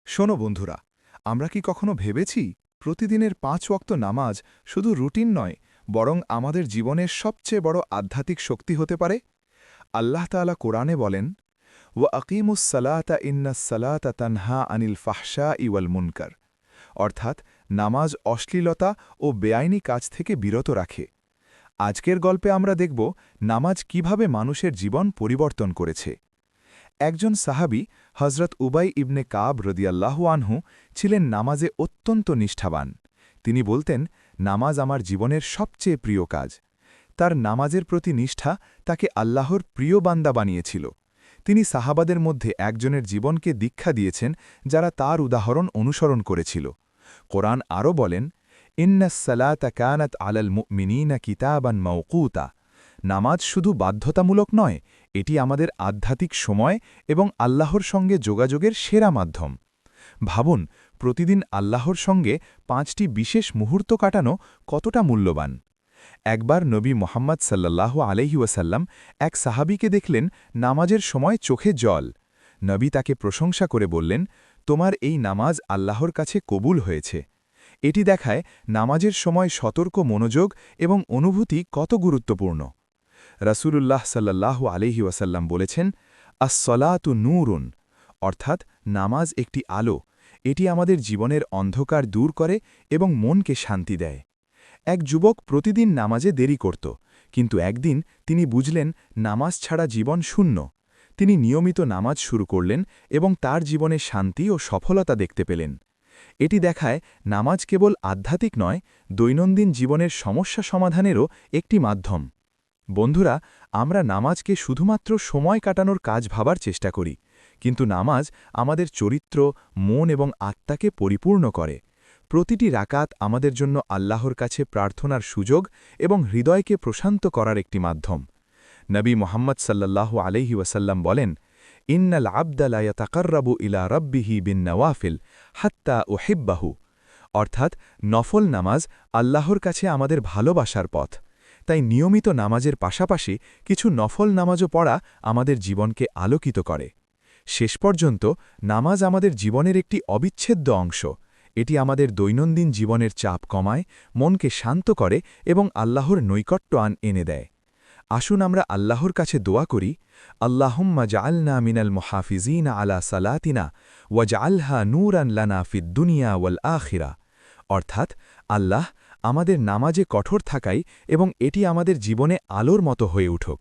শোনো বন্ধুরা, আমরা কি কখনো ভেবেছি প্রতিদিনের ৫ ওয়াক্ত নামাজ শুধু রুটিন নয়, বরং আমাদের জীবনের সবচেয়ে বড় আধ্যাত্মিক শক্তি হতে পারে? আল্লাহ তাআলা কোরআনে বলেন, ওয়া আকিমুস সালাতা ইন্নাস সালাতা তানহা আনিল ফাহশা ইওয়াল মুনকার, অর্থাৎ নামাজ অশ্লীলতা ও বেআইনি কাজ থেকে বিরত রাখে। আজকের গল্পে আমরা দেখব নামাজ কিভাবে মানুষের জীবন পরিবর্তন করেছে। একজন সাহাবী হজরত উবাই ইবনে কাব রদিয়াল্লাহু আনহু ছিলেন নামাজে অত্যন্ত নিষ্ঠাবান। তিনি বলতেন, নামাজ আমার জীবনের সবচেয়ে প্রিয় কাজ। তার নামাজের প্রতি নিষ্ঠা তাকে আল্লাহর প্রিয় বান্দা বানিয়েছিল। তিনি সাহাবাদের মধ্যে একজনের জীবনকে দীক্ষা দিয়েছেন, যারা তার উদাহরণ অনুসরণ করেছিল। কোরআন আরও বলেন, ইন্নাস সালাতা কানাত আলাল মুমিনিনা কিতাবান মাওকুতা। নামাজ শুধু বাধ্যতামূলক নয়, এটি আমাদের আধ্যাত্মিক সময় এবং আল্লাহর সঙ্গে যোগাযোগের সেরা মাধ্যম। ভাবুন, প্রতিদিন আল্লাহর সঙ্গে ৫টি বিশেষ মুহূর্ত কাটানো কতটা মূল্যবান। একবার নবী মোহাম্মদ সাল্লাল্লাহু আলাইহি ওয়াসাল্লাম এক সাহাবীকে দেখলেন নামাজের সময় চোখে জল। নবী তাকে প্রশংসা করে বললেন, তোমার এই নামাজ আল্লাহর কাছে কবুল হয়েছে। এটি দেখায় নামাজের সময় সতর্ক মনোযোগ এবং অনুভূতি কত গুরুত্বপূর্ণ। রাসূলুল্লাহ সাল্লাল্লাহু আলাইহি ওয়াসাল্লাম বলেছেন, আস-সলাতু নূরুন, অর্থাৎ নামাজ একটি আলো। এটি আমাদের জীবনের অন্ধকার দূর করে এবং মনকে শান্তি দেয়। এক যুবক প্রতিদিন নামাজে দেরি করত, কিন্তু একদিন তিনি বুঝলেন নামাজ ছাড়া জীবন শূন্য। তিনি নিয়মিত নামাজ শুরু করলেন এবং তার জীবনে শান্তি ও সফলতা দেখতে পেলেন। এটি দেখায় নামাজ কেবল আধ্যাত্মিক নয়, দৈনন্দিন জীবনের সমস্যা সমাধানেরও একটি মাধ্যম। বন্ধুরা, আমরা নামাজকে শুধুমাত্র সময় কাটানোর কাজ ভাবার চেষ্টা করি, কিন্তু নামাজ আমাদের চরিত্র, মন এবং আত্মাকে পরিপূর্ণ করে। প্রতিটি রাকাত আমাদের জন্য আল্লাহর কাছে প্রার্থনার সুযোগ এবং হৃদয়কে প্রশান্ত করার একটি মাধ্যম। নবী মোহাম্মদ সাল্লাল্লাহু আলাইহি ওয়াসাল্লাম বলেন, ইন্নাল আবদা লা ইয়াতাকাররাবু ইলা রাব্বিহি বিন নওয়াফিল হাত্তা উহিব্বাহু, অর্থাৎ নফল নামাজ আল্লাহর কাছে আমাদের ভালোবাসার পথ। তাই নিয়মিত নামাজের পাশাপাশি কিছু নফল নামাজও পড়া আমাদের জীবনকে আলোকিত করে। শেষ পর্যন্ত নামাজ আমাদের জীবনের একটি অবিচ্ছেদ্য অংশ। এটি আমাদের দৈনন্দিন জীবনের চাপ কমায়, মনকে শান্ত করে এবং আল্লাহর নৈকট্য এনে দেয়। আসুন আমরা আল্লাহর কাছে দোয়া করি, আল্লাহুম্মা জাআলনা মিনাল মুহাফিজিনা আলা সালাতিনা ওয়াজআলহা নূরান লানা ফিদ দুনিয়া ওয়াল আখিরা, অর্থাৎ আল্লাহ, আমাদের নামাজে কঠোর থাকাই এবং এটি আমাদের জীবনে আলোর মতো হয়ে উঠুক।